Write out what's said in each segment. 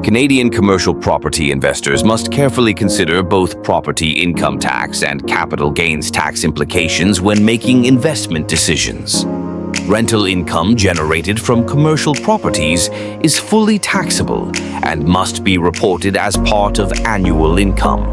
Canadian commercial property investors must carefully consider both property income tax and capital gains tax implications when making investment decisions. Rental income generated from commercial properties is fully taxable and must be reported as part of annual income.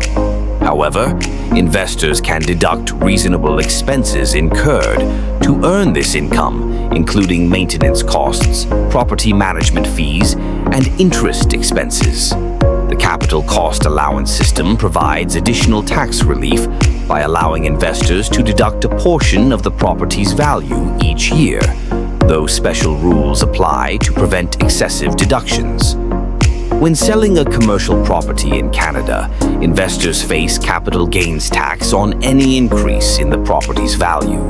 However, investors can deduct reasonable expenses incurred to earn this income, including maintenance costs, property management fees, and interest expenses. The Capital Cost Allowance system provides additional tax relief by allowing investors to deduct a portion of the property's value each year, though special rules apply to prevent excessive deductions. When selling a commercial property in Canada, investors face capital gains tax on any increase in the property's value.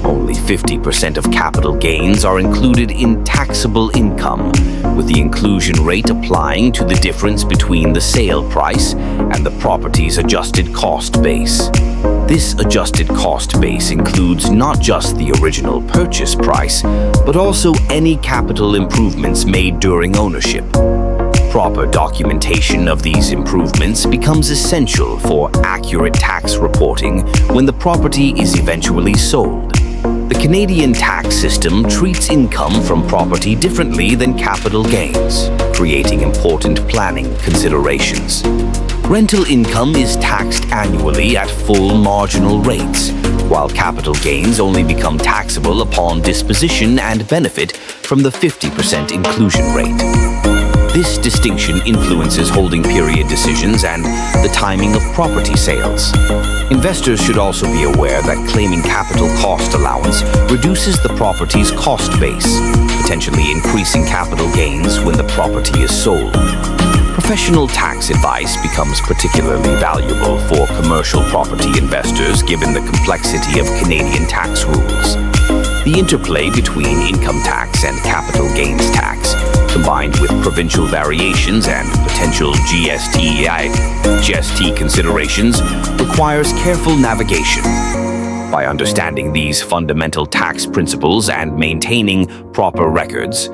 Only 50% of capital gains are included in taxable income, with the inclusion rate applying to the difference between the sale price and the property's adjusted cost base. This adjusted cost base includes not just the original purchase price, but also any capital improvements made during ownership. Proper documentation of these improvements becomes essential for accurate tax reporting when the property is eventually sold. The Canadian tax system treats income from property differently than capital gains, creating important planning considerations. Rental income is taxed annually at full marginal rates, while capital gains only become taxable upon disposition and benefit from the 50% inclusion rate. This distinction influences holding period decisions and the timing of property sales. Investors should also be aware that claiming capital cost allowance reduces the property's cost base, potentially increasing capital gains when the property is sold. Professional tax advice becomes particularly valuable for commercial property investors given the complexity of Canadian tax rules. The interplay between income tax and capital gains tax, combined with provincial variations and potential GST considerations, requires careful navigation. By understanding these fundamental tax principles and maintaining proper records,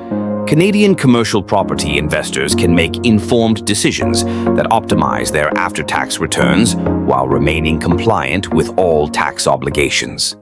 Canadian commercial property investors can make informed decisions that optimize their after-tax returns while remaining compliant with all tax obligations.